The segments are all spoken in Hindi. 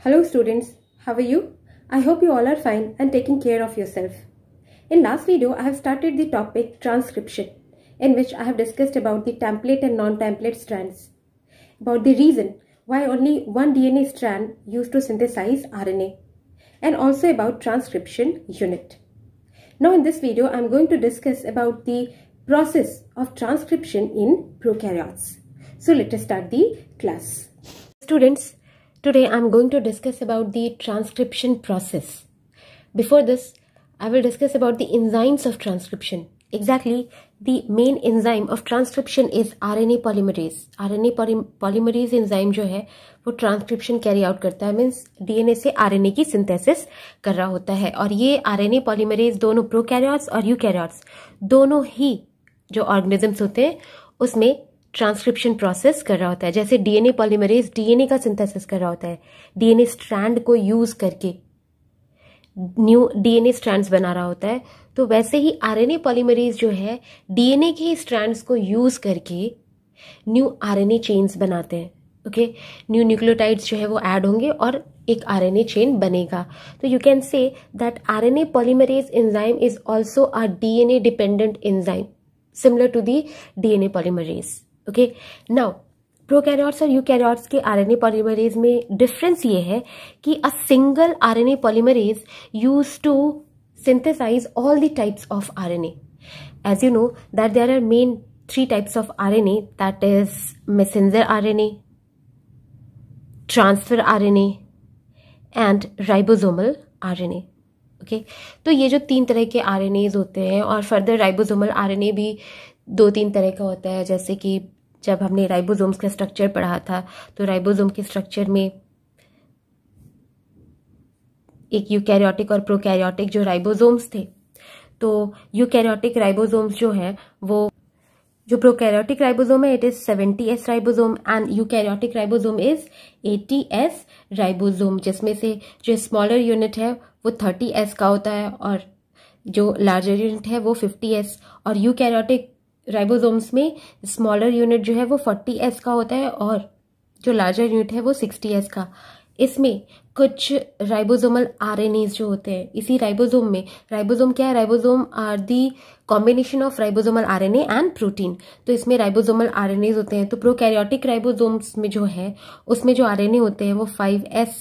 Hello students, how are you? I hope you all are fine and taking care of yourself. In last video, I have started the topic transcription, in which I have discussed about the template and non-template strands, about the reason why only one DNA strand used to synthesize RNA, and also about transcription unit. Now in this video, I am going to discuss about the process of transcription in prokaryotes. So let us start the class. Students, today I am going to discuss about the transcription process. Before this, I will discuss about the enzymes of transcription. Exactly, the main enzyme of transcription is RNA polymerase. RNA polymerase enzyme जो है वो ट्रांसक्रिप्शन कैरी आउट करता है, मीन्स डीएनए से आरएनए की सिंथेसिस कर रहा होता है. और ये आरएनए पॉलीमरेज दोनों प्रोकैरियोट्स और यूकैरियोट्स दोनों ही जो ऑर्गेनिजम्स होते हैं उसमें ट्रांसक्रिप्शन प्रोसेस कर रहा होता है. जैसे डीएनए पॉलीमरेज डीएनए का सिंथेसिस कर रहा होता है, डीएनए स्ट्रैंड को यूज करके न्यू डीएनए स्ट्रैंड्स बना रहा होता है, तो वैसे ही आरएनए पॉलीमरेज जो है डीएनए के स्ट्रैंड्स को यूज करके न्यू आरएनए चेन्स बनाते हैं. ओके, न्यू न्यूक्लियोटाइड्स जो है वो ऐड होंगे और एक आरएनए चेन बनेगा. तो you can say that RNA polymerase enzyme is also a DNA dependent enzyme similar to the DNA polymerase. Okay, now prokaryotes और यूकैरियोट्स के आरएनए पॉलीमरेज में डिफरेंस ये है कि a single RNA polymerase used to synthesize all the types of RNA. As you know that there are main 3 types of RNA, that is messenger RNA, transfer RNA and ribosomal RNA. Okay, तो ये जो 3 तरह के RNAs होते हैं और फर्दर ribosomal RNA भी 2-3 तरह का होता है. जैसे कि जब हमने राइबोसोम्स का स्ट्रक्चर पढ़ा था तो राइबोसोम के स्ट्रक्चर में एक यूकैरियोटिक और प्रोकैरियोटिक जो राइबोसोम्स थे, तो यूकैरियोटिक राइबोसोम्स जो है वो जो प्रोकैरियोटिक राइबोसोम है it is 70S ribosome and eukaryotic ribosome is 80S ribosome, जिसमें से जो स्मॉलर यूनिट है वो 30S का होता है और जो लार्जर यूनिट है वो 50S. और यूकैरियोटिक राइबोसोम्स में स्मॉलर यूनिट जो है वो 40S का होता है और जो लार्जर यूनिट है वो 60S का. इसमें कुछ राइबोसोमल आरएनएस जो होते हैं इसी राइबोसोम में, राइबोसोम क्या है, ribosome are the combination of ribosomal RNA and protein. तो इसमें राइबोसोमल आरएनएस होते हैं. तो प्रोकैरियोटिक राइबोसोम्स में जो है उसमें जो आरएनए होते हैं वो 5S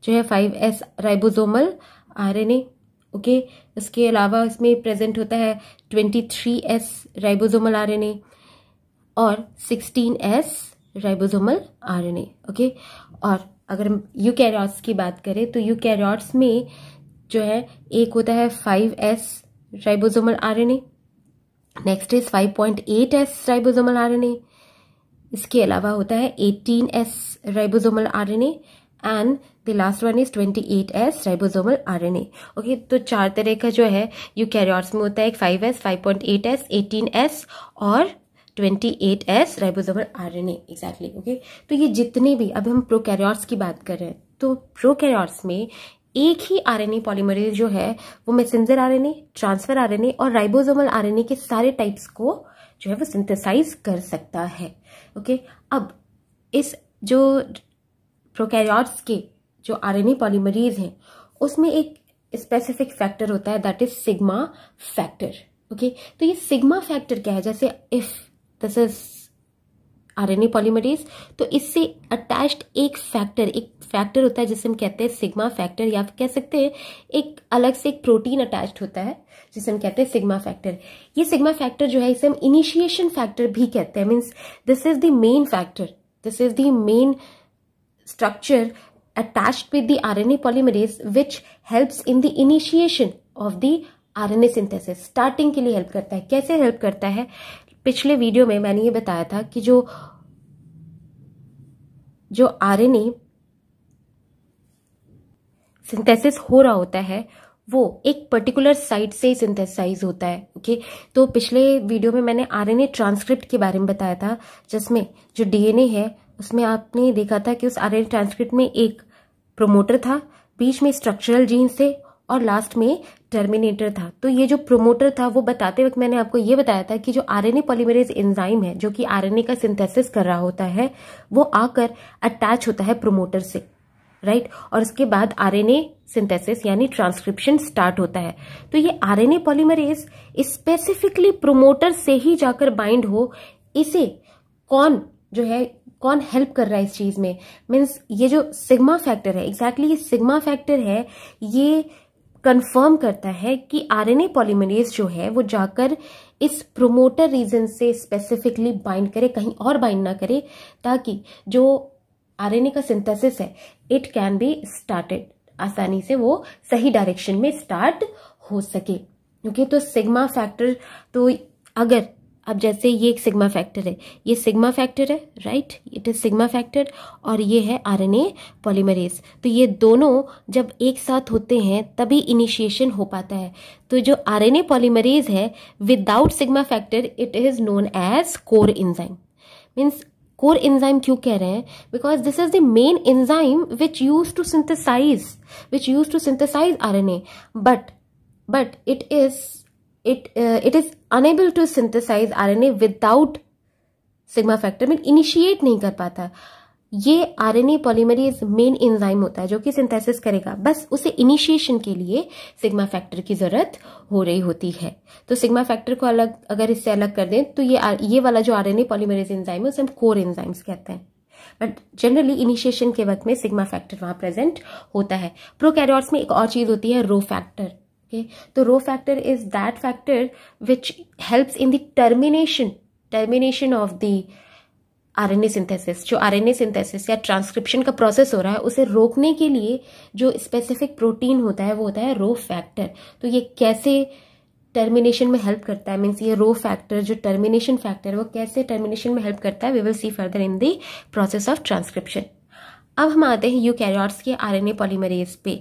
जो है 5S राइबोसोमल आरएनए. ओके, इसके अलावा इसमें प्रेजेंट होता है 23S राइबोसोमल आरएनए और 16S राइबोसोमल आरएनए. ओके, और अगर हम यूकैरियोट्स की बात करें तो यूकैरियोट्स में जो है एक होता है 5S ribosomal RNA, next is 5.8S ribosomal RNA, इसके अलावा होता है 18S ribosomal RNA and the last one is 28S ribosomal RNA. Okay, तो 4 तरह का जो है यूकैरियोट्स में होता है, एक 5S, 5.8S, 18S और 28S ribosomal RNA. Exactly. Okay, तो ये जितने भी, अब हम प्रोकैरियोट्स की बात कर रहे हैं तो प्रोकैरियोट्स में एक ही आरएनए पॉलीमरेज जो है वो मैसेंजर आरएनए, ट्रांसफर आरएनए और राइबोसोमल आरएनए के सारे टाइप्स को जो है वो सिंथेसाइज कर सकता है. ओके, अब इस जो प्रोकैरियोट्स के जो आरएनए पॉलीमरेज हैं उसमें एक स्पेसिफिक फैक्टर होता है that is sigma factor. Okay, तो ये सिग्मा फैक्टर क्या है, जैसे if this is RNA polymerase तो इससे अटैच्ड एक फैक्टर होता है जिसे हम कहते हैं सिग्मा फैक्टर, या कह सकते हैं एक अलग से एक प्रोटीन अटैच्ड होता है जिसे हम कहते हैं सिग्मा फैक्टर. ये सिग्मा फैक्टर जो है इसे हम इनिशिएशन फैक्टर भी कहते हैं. Means this is the main factor, this is the main structure attached with the RNA polymerase which helps in the initiation of the RNA synthesis. Starting के लिए हेल्प करता है. कैसे हेल्प करता है, पिछले वीडियो में मैंने ये बताया था कि जो RNA सिंथेसिस हो रहा होता है वो एक पर्टिकुलर साइट से सिंथेसाइज होता है. ओके, तो पिछले वीडियो में मैंने आरएनए ट्रांसक्रिप्ट के बारे में बताया था, जिसमें जो डीएनए है उसमें आपने देखा था कि उस आरएनए ट्रांसक्रिप्ट में एक प्रोमोटर था, बीच में स्ट्रक्चरल जीन्स थे और लास्ट में टर्मिनेटर था. तो ये जो प्रोमोटर था वो बताते वक्त मैंने आपको ये बताया था कि जो आरएनए पॉलीमरेज एंजाइम है जो कि आरएनए का सिंथेसिस कर रहा होता है वो आकर अटैच होता है प्रोमोटर से. राइट, और उसके बाद आरएनए सिंथेसिस यानी ट्रांसक्रिप्शन स्टार्ट होता है। तो ये आरएनए पॉलीमरेज स्पेसिफिकली प्रोमोटर से ही जाकर बाइंड हो, इसे कौन हेल्प कर रहा है इस चीज में, मीन्स ये जो सिग्मा फैक्टर है, एग्जैक्टली ये सिग्मा फैक्टर है, ये कंफर्म करता है कि आरएनए पॉलीमरेज जो है वो जाकर इस प्रोमोटर रीजन से स्पेसिफिकली बाइंड करे, कहीं और बाइंड ना करे, ताकि जो आरएनए का सिंथेसिस है इट कैन बी स्टार्टेड, आसानी से वो सही डायरेक्शन में स्टार्ट हो सके। ओके, तो सिग्मा फैक्टर, तो अगर अब जैसे ये एक सिग्मा फैक्टर है, ये सिग्मा फैक्टर है, right, it is sigma factor, और ये है आरएनए पॉलीमरेज, तो ये दोनों जब एक साथ होते हैं तभी इनिशिएशन हो पाता है। तो जो आरएनए पॉलीमरेज है without sigma factor it is known as core enzyme. Means core enzyme क्यों कह रहे हैं, because this is the main enzyme which use to synthesize RNA, but it is unable to synthesize RNA without sigma factor, में इनिशिएट नहीं कर पाता। ये आरएनए पॉलीमरेज मेन एंजाइम होता है जो कि सिंथेसिस करेगा, बस उसे इनिशिएशन के लिए सिग्मा फैक्टर की जरूरत हो रही होती है। तो सिग्मा फैक्टर को अलग, अगर इससे अलग कर दें तो ये वाला जो आरएनए पॉलीमरेज एंजाइम है उसे हम कोर एंजाइम्स कहते हैं, बट जनरली इनिशिएशन के वक्त में सिग्मा फैक्टर वहां प्रेजेंट होता है। प्रोकैरियोट्स में एक और चीज होती है रो फैक्टर। तो rho factor is that factor which helps in the termination of the RNA synthesis. जो आरएनए सिंथेसिस या ट्रांसक्रिप्शन का प्रोसेस हो रहा है उसे रोकने के लिए जो स्पेसिफिक प्रोटीन होता है वो होता है रो फैक्टर। तो ये कैसे टर्मिनेशन में हेल्प करता है, मीन्स ये रो फैक्टर जो टर्मिनेशन फैक्टर वो कैसे टर्मिनेशन में हेल्प करता है, we will see further in the process of transcription. अब हम आते हैं यूकैरियोट्स के आरएनए पॉलीमरेज पे।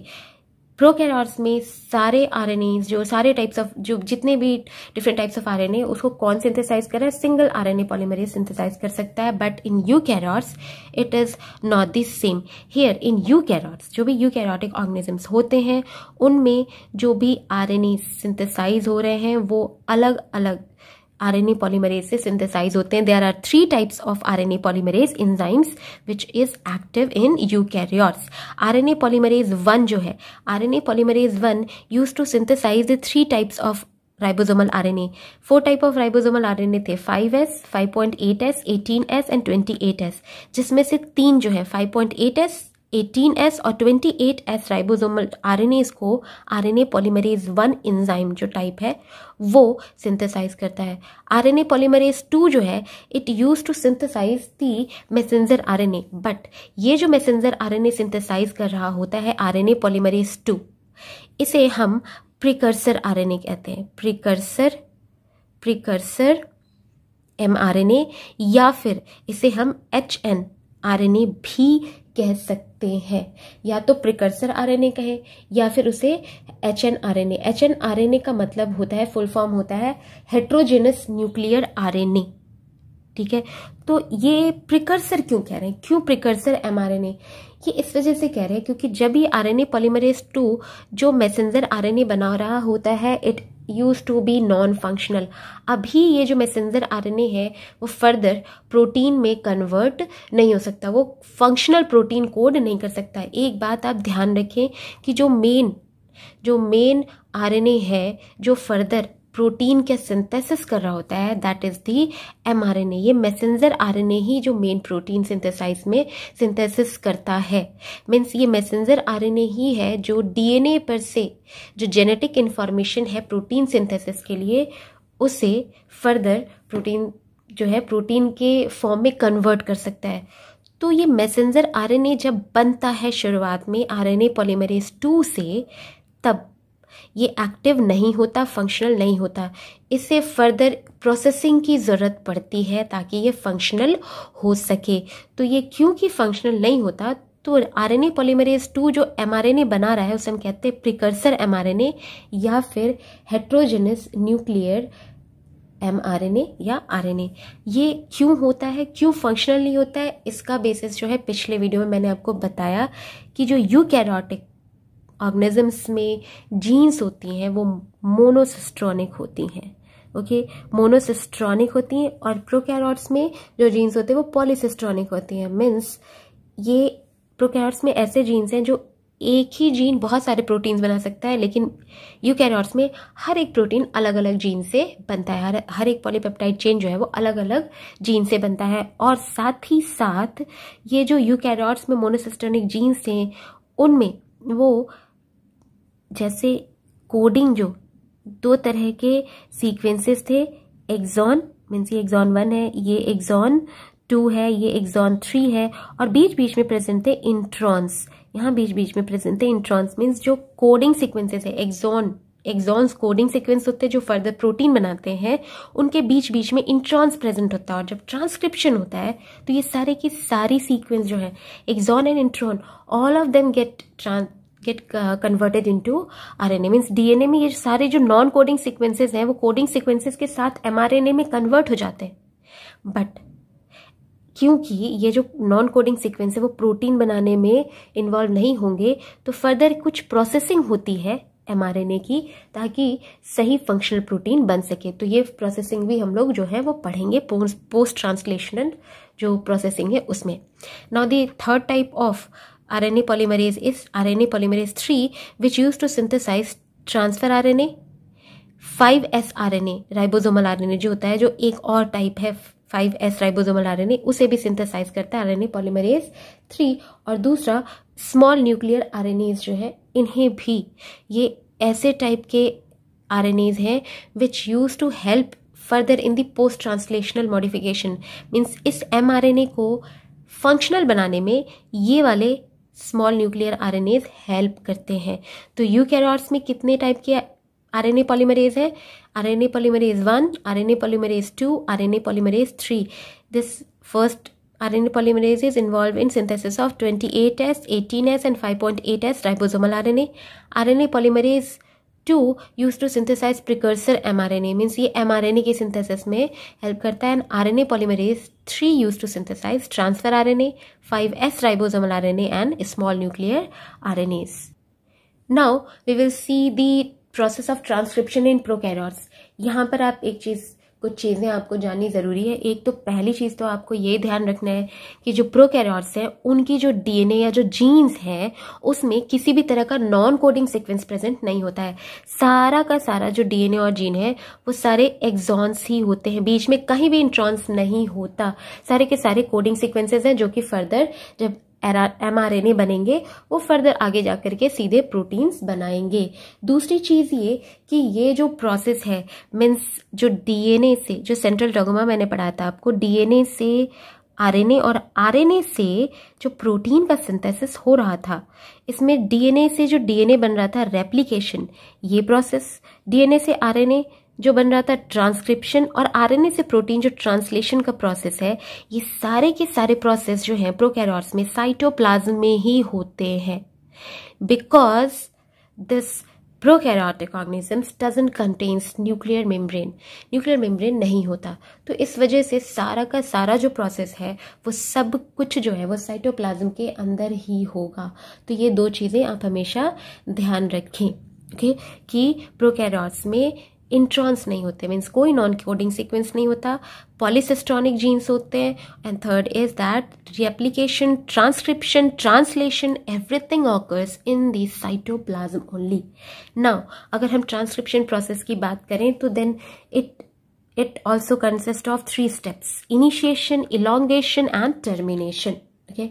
प्रोकैरियोट्स में सारे आरएनए, जो सारे टाइप्स ऑफ, जो जितने भी डिफरेंट टाइप्स ऑफ आरएनए, उसको कौन सिंथेसाइज कर रहा है, सिंगल आरएनए पॉलीमरेज सिंथेसाइज कर सकता है, but in eukaryotes it is not the same. Here in eukaryotes, जो भी यूकैरियोटिक ऑर्गेनिजम्स होते हैं उनमें जो भी आरएनए सिंथेसाइज हो रहे हैं वो अलग अलग आरएनए पॉलीमरेज से सिंथेसाइज होते हैं। There are 3 types of RNA polymerase enzymes which is active in eukaryotes. RNA polymerase 1 जो है, RNA polymerase 1 used to synthesize the 3 types of ribosomal RNA. 4 type of ribosomal RNA थे, 5S, 5.8S, 18S and 28S, जिसमें से 3 जो है 5.8S, 18S और 28S राइबोसोमल आरएनए को आरएनए पॉलीमरेज 1 एंजाइम जो टाइप है वो सिंथेसाइज करता है। आरएनए पॉलीमरेज 2 जो है it use to synthesize the messenger RNA, but ये जो मैसेंजर आरएनए सिंथेसाइज कर रहा होता है आरएनए पॉलीमरेज 2, इसे हम प्रिकर्सर आरएनए कहते हैं। प्रिकर्सर mRNA, या फिर इसे हम HNRNA भी कह सकते हैं, या तो प्रिकर्सर आरएनए कहें या फिर उसे HNRNA। HNRNA का मतलब होता है, फुल फॉर्म होता है हेट्रोजेनस न्यूक्लियर आरएनए, ठीक है। तो ये प्रिकर्सर क्यों कह रहे हैं, क्यों प्रिकर्सर mRNA, ये इस वजह से कह रहे हैं क्योंकि जब ये आरएनए पॉलीमरेज 2 जो मैसेंजर आरएनए बना रहा होता है it use to be non functional. अभी ये जो मैसेंजर आरएनए है वो फर्दर प्रोटीन में कन्वर्ट नहीं हो सकता, वो फंक्शनल प्रोटीन कोड नहीं कर सकता। एक बात आप ध्यान रखें कि जो मेन आरएनए है जो फर्दर प्रोटीन के सिंथेसिस कर रहा होता है दैट इज दी mRNA। ये मैसेंजर आरएनए ही जो मेन प्रोटीन सिंथेसाइज में सिंथेसिस करता है, मीन्स ये मैसेंजर आरएनए ही है जो डीएनए पर से जो जेनेटिक इंफॉर्मेशन है प्रोटीन सिंथेसिस के लिए उसे फर्दर प्रोटीन जो है प्रोटीन के फॉर्म में कन्वर्ट कर सकता है। तो ये मैसेंजर आरएनए जब बनता है शुरुआत में आरएनए पॉलीमरेज 2 से, तब ये एक्टिव नहीं होता, फंक्शनल नहीं होता, इससे फर्दर प्रोसेसिंग की ज़रूरत पड़ती है ताकि ये फंक्शनल हो सके। तो ये क्योंकि फंक्शनल नहीं होता तो आरएनए पॉलीमरेज 2 जो mRNA बना रहा है उसे हम कहते हैं प्रिकर्सर mRNA या फिर हेट्रोजेनस न्यूक्लियर mRNA या RNA। ये क्यों होता है, क्यों फंक्शनल नहीं होता है, इसका बेसिस जो है पिछले वीडियो में मैंने आपको बताया कि जो यूकैरियोटिक ऑर्गेनिजम्स में जीन्स होती हैं वो मोनोसिस्ट्रॉनिक होती हैं, ओके, मोनोसिस्ट्रॉनिक होती हैं, और प्रोकैरियोट्स में जो जीन्स होते हैं वो पॉलीसिस्ट्रॉनिक होती हैं। मीन्स ये प्रोकैरियोट्स में ऐसे जीन्स हैं जो एक ही जीन बहुत सारे प्रोटीन्स बना सकता है, लेकिन यूकैरियोट्स में हर एक प्रोटीन अलग अलग जीन से बनता है। हर एक पॉलीपेप्टाइड चेन जो है वो अलग अलग जीन से बनता है। और साथ ही साथ ये जो यूकैरियोट्स में मोनोसिस्टर्निक जीन्स थे उनमें वो जैसे कोडिंग जो 2 तरह के सीक्वेंसेस थे, एक्सॉन मीन्स ये एक्सॉन 1 है, ये एक्सॉन 2 है, ये एक्सॉन 3 है, और बीच बीच में प्रेजेंट थे इंट्रॉन्स। यहाँ बीच बीच में प्रेजेंट थे इंट्रॉन्स मीन्स जो कोडिंग सीक्वेंसेस है। एक्सॉन्स कोडिंग सीक्वेंस होते हैं जो फर्दर प्रोटीन बनाते हैं, उनके बीच बीच में इंट्रॉन्स प्रेजेंट होता है। और जब ट्रांसक्रिप्शन होता है तो ये सारे की सारी सीक्वेंस जो है exon and intron, all of them get converted into RNA. Means DNA में ये सारे जो नॉन कोडिंग सीक्वेंसेस हैं वो कोडिंग सीक्वेंसेस के साथ एमआरएनए में कन्वर्ट हो जाते हैं। बट क्योंकि ये जो नॉन कोडिंग सीक्वेंस है वो प्रोटीन बनाने में इन्वॉल्व नहीं होंगे, तो फर्दर कुछ प्रोसेसिंग होती है एमआरएनए की ताकि सही फंक्शनल प्रोटीन बन सके। तो ये प्रोसेसिंग भी हम लोग जो है वो पढ़ेंगे पोस्ट ट्रांसलेशनल जो प्रोसेसिंग है उसमें। Now the third type of RNA polymerase is RNA polymerase 3, which used to synthesize transfer RNA, 5S RNA, ribosomal RNA जो होता है, जो एक और टाइप है 5S राइबोसोमल RNA, उसे भी सिंथेसाइज करता है RNA polymerase 3। और दूसरा स्मॉल न्यूक्लियर RNAs जो है, इन्हें भी ये ऐसे टाइप के RNAs हैं which use to help further in the post translational modification. Means इस mRNA को फंक्शनल बनाने में ये वाले स्मॉल न्यूक्लियर RNAs हेल्प करते हैं। तो यूकैरियोट्स में कितने टाइप के RNA पॉलीमरेज है? RNA polymerase 1, RNA polymerase 2, RNA polymerase 3. This first RNA polymerase is involved in synthesis of 28S, 18S and 5.8S ribosomal RNA. RNA polymerase 2 used to synthesize precursor mRNA, means ये mRNA की synthesis में help करता है। RNA polymerase 3 used to synthesize transfer RNA, 5S ribosomal RNA and small nuclear RNAs. Now we will see the process of transcription in prokaryotes. यहाँ पर आप कुछ चीज़ें आपको जाननी ज़रूरी है। एक तो पहली चीज़ तो आपको ये ध्यान रखना है कि जो प्रोकैरियोट्स हैं उनकी जो डीएनए या जो जीन्स हैं उसमें किसी भी तरह का नॉन कोडिंग सीक्वेंस प्रेजेंट नहीं होता है। सारा का सारा जो डीएनए और जीन है वो सारे एक्सॉन्स ही होते हैं, बीच में कहीं भी इंट्रॉन्स नहीं होता। सारे के सारे कोडिंग सीक्वेंसेस हैं जो कि फर्दर जब mRNA बनेंगे वो फर्दर आगे जाकर के सीधे प्रोटीन्स बनाएंगे। दूसरी चीज ये कि ये जो प्रोसेस है मीन्स जो डीएनए से, जो सेंट्रल डोग्मा मैंने पढ़ाया था आपको, डीएनए से आरएनए और आरएनए से जो प्रोटीन का सिंथेसिस हो रहा था, इसमें डीएनए से जो डीएनए बन रहा था रेप्लिकेशन, ये प्रोसेस, डीएनए से आरएनए जो बन रहा था ट्रांसक्रिप्शन, और आरएनए से प्रोटीन जो ट्रांसलेशन का प्रोसेस है, ये सारे के सारे प्रोसेस जो हैं प्रोकैरियोट्स में साइटोप्लाज्म में ही होते हैं। Because this prokaryotic organisms doesn't contains nuclear membrane नहीं होता। तो इस वजह से सारा का सारा जो प्रोसेस है वो सब कुछ जो है वो साइटोप्लाज्म के अंदर ही होगा। तो ये दो चीज़ें आप हमेशा ध्यान रखें, ओके, कि प्रोकैरियोट्स में इंट्रॉन्स नहीं होते, मीन्स कोई नॉन कोडिंग सीक्वेंस नहीं होता, पॉलीसिस्ट्रॉनिक जीन्स होते हैं। And third is that replication, transcription, translation, everything occurs in the cytoplasm only. Now अगर हम ट्रांसक्रिप्शन प्रोसेस की बात करें तो then it also consist of 3 steps: initiation, elongation and termination. Okay,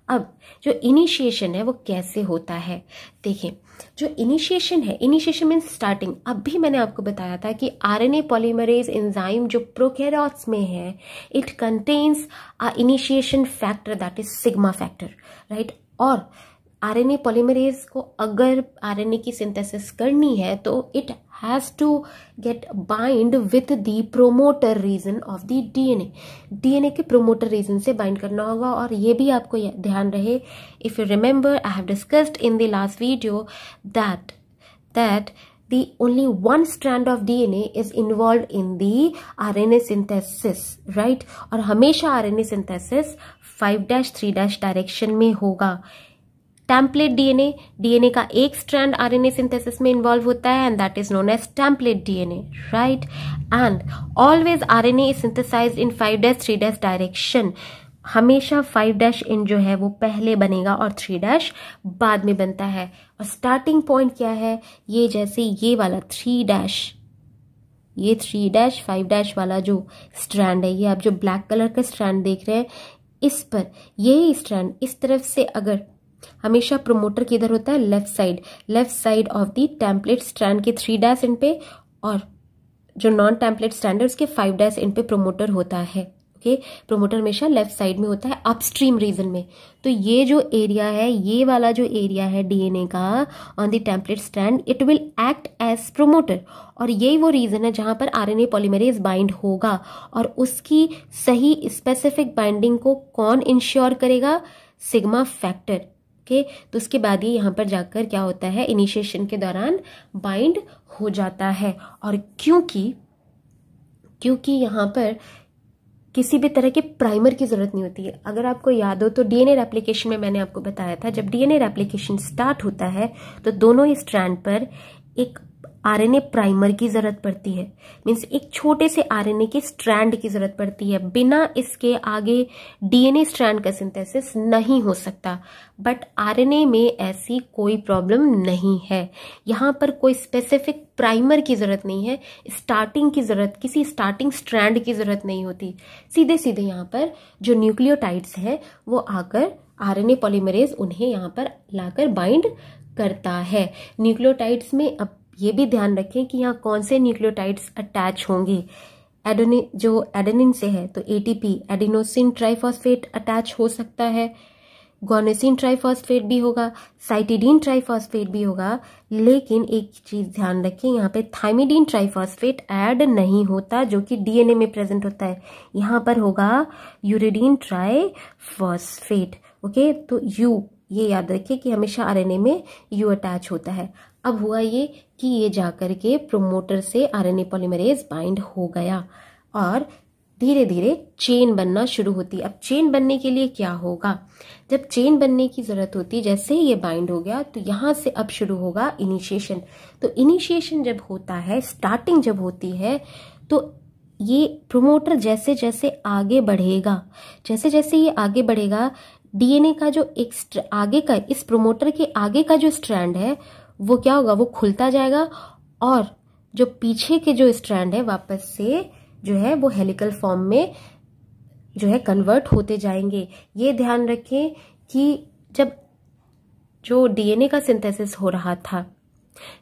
अब जो इनिशिएशन है वो कैसे होता है, देखें। जो इनिशिएशन है, इनिशिएशन मीन्स स्टार्टिंग। अब भी मैंने आपको बताया था कि आरएनए पॉलीमरेज एंजाइम जो प्रोकैरियोट्स में है, it contains a initiation factor that is sigma factor, right. और आरएनए पॉलीमरेज को अगर आरएनए की सिंथेसिस करनी है तो it has to get bind with the promoter region of the DNA के प्रोमोटर रीजन से बाइंड करना होगा। और ये भी आपको ध्यान रहे, if you remember I have discussed in the last video that the only one strand of DNA is involved in the RNA synthesis, right? और हमेशा RNA synthesis 5-3- डायरेक्शन में होगा। टेम्पलेट डीएनए का एक स्ट्रैंड आरएनए सिंथेसिस में इन्वॉल्व होता है and that is known as template DNA, right. And always RNA is synthesized in 5-3- direction. हमेशा 5' एंड जो है वो पहले बनेगा और 3' बाद में बनता है। और स्टार्टिंग पॉइंट क्या है, ये जैसे ये वाला 3', ये 3' 5' वाला जो स्ट्रैंड है, ये आप जो ब्लैक कलर का स्ट्रैंड देख रहे हैं, इस पर यही स्ट्रैंड इस तरफ से अगर हमेशा प्रोमोटर किधर होता है, left side of the template strand के 3' एंड पे, और जो नॉन टेम्पलेट स्ट्रैंड है उसके 5' एंड पे प्रोमोटर होता है। ओके, प्रोमोटर हमेशा लेफ्ट साइड में होता है अपस्ट्रीम रीजन में। तो ये जो एरिया है, ये वाला जो एरिया है डीएनए का on the template strand, it will act as promoter. और यही वो रीजन है जहां पर आरएनए पॉलीमरेज बाइंड होगा, और उसकी सही स्पेसिफिक बाइंडिंग को कौन इंश्योर करेगा, सिग्मा फैक्टर। ओके, तो उसके बाद ये यहाँ पर जाकर क्या होता है, इनिशिएशन के दौरान बाइंड हो जाता है। और क्योंकि यहाँ पर किसी भी तरह के प्राइमर की जरूरत नहीं होती है। अगर आपको याद हो तो डीएनए रेप्लिकेशन में मैंने आपको बताया था, जब डीएनए रेप्लिकेशन स्टार्ट होता है तो दोनों ही स्ट्रैंड पर एक आरएनए प्राइमर की जरूरत पड़ती है। मींस एक छोटे से आरएनए के स्ट्रैंड की जरूरत पड़ती है। बिना इसके आगे डीएनए स्ट्रैंड का सिंथेसिस नहीं हो सकता। बट आरएनए में ऐसी कोई प्रॉब्लम नहीं है। यहाँ पर कोई स्पेसिफिक प्राइमर की जरूरत नहीं है, स्टार्टिंग की जरूरत, किसी स्टार्टिंग स्ट्रैंड की जरूरत नहीं होती। सीधे सीधे यहाँ पर जो न्यूक्लियोटाइड्स हैं वो आकर आरएनए पॉलीमरेज उन्हें यहाँ पर लाकर बाइंड करता है। न्यूक्लियोटाइड्स में अब ये भी ध्यान रखें कि यहाँ कौन से न्यूक्लियोटाइड्स अटैच होंगे। जो एडेनिन से है तो एटीपी एडिनोसिन ट्राइफॉस्फेट अटैच हो सकता है, गुआनिसिन ट्राइफॉस्फेट भी होगा, साइटिडीन ट्राइफॉस्फेट भी होगा। लेकिन एक चीज ध्यान रखें, यहाँ पे थाइमिडीन ट्राइफॉस्फेट ऐड नहीं होता जो कि डीएनए में प्रेजेंट होता है। यहाँ पर होगा यूरिडीन ट्राइफॉस्फेट। ओके, तो यू ये याद रखिए कि हमेशा आरएनए में यू अटैच होता है। अब हुआ ये कि ये जाकर के प्रोमोटर से आरएनए पॉलीमरेज बाइंड हो गया और धीरे धीरे चेन बनना शुरू होती है। अब चेन बनने के लिए क्या होगा, जब चेन बनने की जरूरत होती है, जैसे ही ये बाइंड हो गया तो यहां से अब शुरू होगा इनिशिएशन। तो इनिशिएशन जब होता है, स्टार्टिंग जब होती है, तो ये प्रोमोटर जैसे जैसे आगे बढ़ेगा, जैसे जैसे ये आगे बढ़ेगा, डीएनए का जो एक आगे का, इस प्रोमोटर के आगे का जो स्ट्रैंड है वो क्या होगा, वो खुलता जाएगा और जो पीछे के जो स्ट्रैंड है वापस से जो है वो हेलिकल फॉर्म में जो है कन्वर्ट होते जाएंगे। ये ध्यान रखें कि जब जो डीएनए का सिंथेसिस हो रहा था,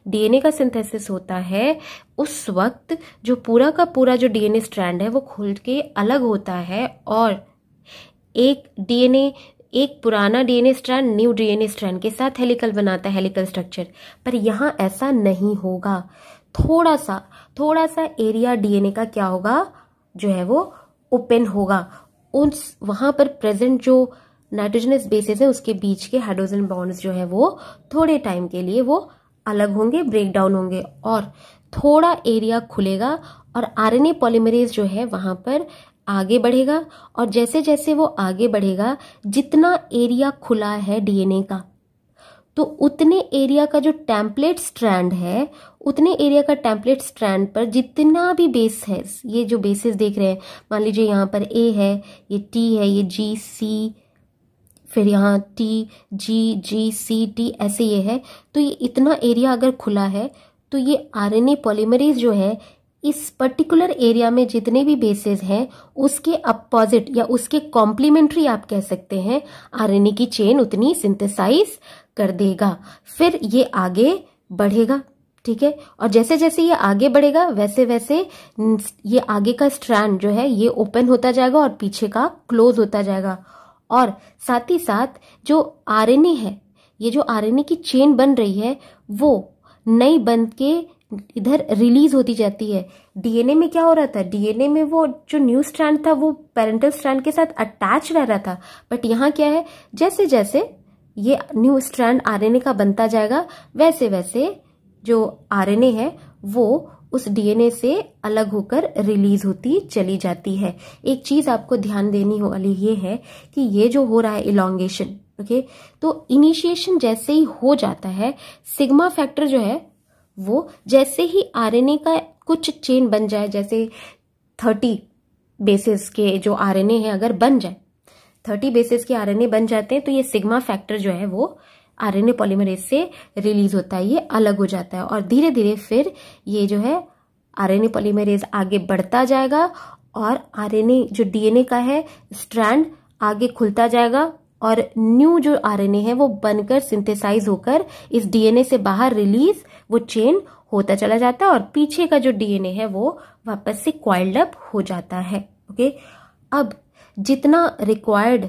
डीएनए का सिंथेसिस होता है उस वक्त जो पूरा का पूरा जो डीएनए स्ट्रैंड है वो खुल के अलग होता है और एक पुराना DNA strand new DNA strand के साथ हेलिकल बनाता है, हेलिकल स्ट्रक्चर। पर यहां ऐसा नहीं होगा। थोड़ा सा एरिया डीएनए का क्या होगा, जो है वो ओपन होगा। उस वहां पर प्रेजेंट जो नाइट्रोजनस बेसेस है उसके बीच के हाइड्रोजन बॉन्ड्स जो है वो थोड़े टाइम के लिए वो अलग होंगे, ब्रेक डाउन होंगे और थोड़ा एरिया खुलेगा और आरएनए पॉलीमरेज जो है वहां पर आगे बढ़ेगा। और जैसे जैसे वो आगे बढ़ेगा, जितना एरिया खुला है डीएनए का, तो उतने एरिया का जो टेम्पलेट स्ट्रैंड है, उतने एरिया का टेम्पलेट स्ट्रैंड पर जितना भी बेस है, ये जो बेसेस देख रहे हैं, मान लीजिए यहाँ पर ए है, ये टी है, ये जी सी, फिर यहाँ टी जी जी सी टी, ऐसे ये है। तो ये इतना एरिया अगर खुला है तो ये आरएनए पॉलीमरेज जो है इस पर्टिकुलर एरिया में जितने भी बेसेस हैं उसके अपोजिट या उसके कॉम्प्लीमेंट्री आप कह सकते हैं आरएनए की चेन उतनी सिंथेसाइज कर देगा। फिर ये आगे बढ़ेगा, ठीक है। और जैसे जैसे ये आगे बढ़ेगा वैसे वैसे ये आगे का स्ट्रैंड जो है ये ओपन होता जाएगा और पीछे का क्लोज होता जाएगा। और साथ ही साथ जो आरएनए है, ये जो आरएनए की चेन बन रही है वो नई बन के इधर रिलीज होती जाती है। डीएनए में क्या हो रहा था, डीएनए में वो जो न्यू स्ट्रैंड था वो पेरेंटल स्ट्रैंड के साथ अटैच रह रहा था। बट यहाँ क्या है, जैसे जैसे ये न्यू स्ट्रैंड आरएनए का बनता जाएगा वैसे वैसे जो आरएनए है वो उस डीएनए से अलग होकर रिलीज होती चली जाती है। एक चीज आपको ध्यान देनी वाली ये है कि ये जो हो रहा है इलॉन्गेशन, ओके, तो इनिशिएशन जैसे ही हो जाता है, सिग्मा फैक्टर जो है वो जैसे ही आरएनए का कुछ चेन बन जाए, जैसे 30 बेसिस के जो आरएनए है अगर बन जाए, 30 बेसेस के आरएनए बन जाते हैं, तो ये सिग्मा फैक्टर जो है वो आरएनए पॉलीमरेज से रिलीज होता है, ये अलग हो जाता है और धीरे धीरे फिर ये जो है आरएनए पॉलीमरेज आगे बढ़ता जाएगा और आरएनए जो डीएनए का है स्ट्रैंड आगे खुलता जाएगा और न्यू जो आरएनए है वो बनकर सिंथेसाइज होकर इस डीएनए से बाहर रिलीज वो चेन होता चला जाता है और पीछे का जो डीएनए है वो वापस से कॉइल्ड अप हो जाता है। ओके, अब जितना रिक्वायर्ड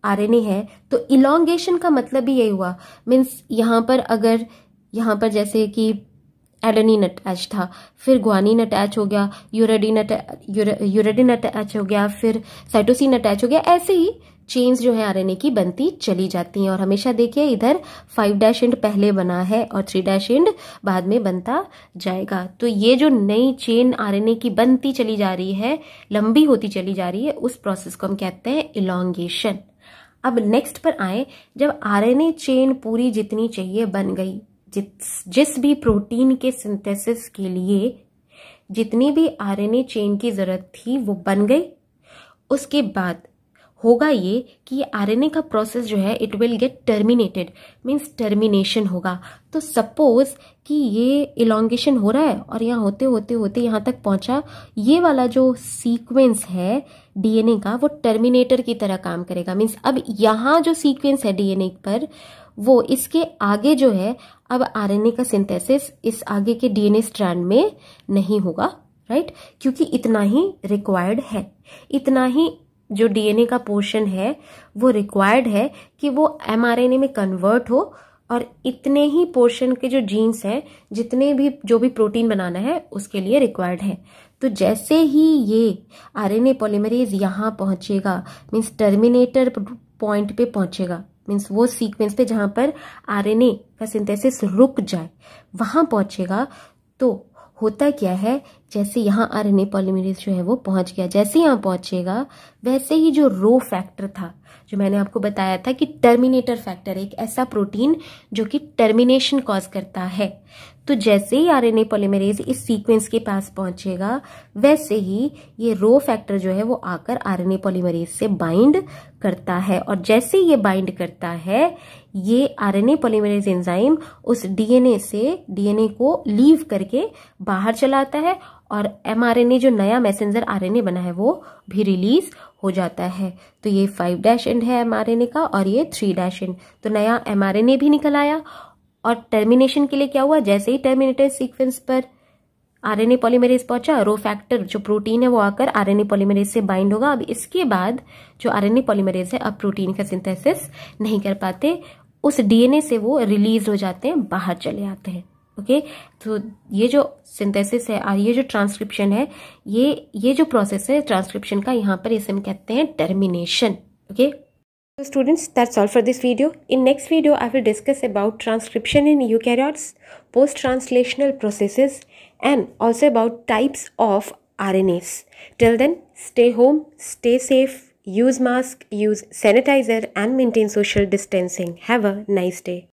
आरएनए है तो इलॉन्गेशन का मतलब ही यही हुआ, मीन्स यहाँ पर अगर यहाँ पर जैसे कि एडेनिन अटैच था, फिर ग्वानिन अटैच हो गया, यूरेडिन अटैच हो गया, फिर साइटोसिन अटैच हो गया, ऐसे ही चेन्स जो है आरएनए की बनती चली जाती हैं। और हमेशा देखिए इधर 5' एंड पहले बना है और 3' एंड बाद में बनता जाएगा। तो ये जो नई चेन आरएनए की बनती चली जा रही है, लंबी होती चली जा रही है, उस प्रोसेस को हम कहते हैं इलॉन्गेशन। अब नेक्स्ट पर आए, जब आरएनए चेन पूरी जितनी चाहिए बन गई, जिस भी प्रोटीन के सिंथेसिस के लिए जितनी भी आरएनए चेन की जरूरत थी वो बन गई, उसके बाद होगा ये कि आरएनए का प्रोसेस जो है it will get terminated, means termination होगा। तो सपोज कि ये इलॉन्गेशन हो रहा है और यहाँ होते होते होते यहाँ तक पहुंचा, ये वाला जो सीक्वेंस है डीएनए का वो टर्मिनेटर की तरह काम करेगा। मीन्स अब यहाँ जो सीक्वेंस है डीएनए पर वो इसके आगे जो है, अब आरएनए का सिंथेसिस इस आगे के डीएनए स्ट्रैंड में नहीं होगा, राइट, क्योंकि इतना ही रिक्वायर्ड है, इतना ही जो डीएनए का पोर्शन है वो रिक्वायर्ड है कि वो एमआरएनए में कन्वर्ट हो और इतने ही पोर्शन के जो जीन्स हैं, जितने भी जो भी प्रोटीन बनाना है उसके लिए रिक्वायर्ड है। तो जैसे ही ये आरएनए पॉलीमरेज यहाँ पहुंचेगा, मीन्स टर्मिनेटर पॉइंट पे पहुंचेगा, मीन्स वो सीक्वेंस पे जहां पर आरएनए का सिंथेसिस रुक जाए वहां पहुंचेगा, तो होता क्या है, जैसे यहाँ आरएनए पॉलीमरेज जो है वो पहुंच गया, जैसे यहाँ पहुंचेगा वैसे ही जो रो फैक्टर था जो मैंने आपको बताया था कि टर्मिनेटर फैक्टर, एक ऐसा प्रोटीन जो कि टर्मिनेशन कॉज करता है, तो जैसे ही आरएनए पॉलीमरेज इस सीक्वेंस के पास पहुंचेगा वैसे ही ये रो फैक्टर जो है वो आकर आरएनए पॉलीमरेज से बाइंड करता है और जैसे ये बाइंड करता है ये आरएनए पॉलीमरेज एंजाइम उस डीएनए को लीव करके बाहर चला आता है और एमआरएनए जो नया मैसेंजर आरएनए बना है वो भी रिलीज हो जाता है। तो ये 5' एंड है एमआरएनए का और ये 3' एंड, तो नया एमआरएनए भी निकल आया। और टर्मिनेशन के लिए क्या हुआ, जैसे ही टर्मिनेटर सीक्वेंस पर आरएनए पॉलीमरेज पहुंचा, रो फैक्टर जो प्रोटीन है वो आकर आरएनए पॉलीमरेज से बाइंड होगा। अब इसके बाद जो आरएनए पॉलीमरेज है अब प्रोटीन का सिंथेसिस नहीं कर पाते, उस डीएनए से वो रिलीज हो जाते हैं, बाहर चले आते हैं। ओके, तो ये जो सिंथेसिस है और ये जो ट्रांसक्रिप्शन है, ये जो प्रोसेस है ट्रांसक्रिप्शन का, यहाँ पर इसे हम कहते हैं termination. Okay, so students, that's all for this video. In next video I will discuss about transcription in eukaryotes, post-translational processes and also about types of RNAs. Till then, stay home, stay safe, use mask, use sanitizer and maintain social distancing. Have a nice day.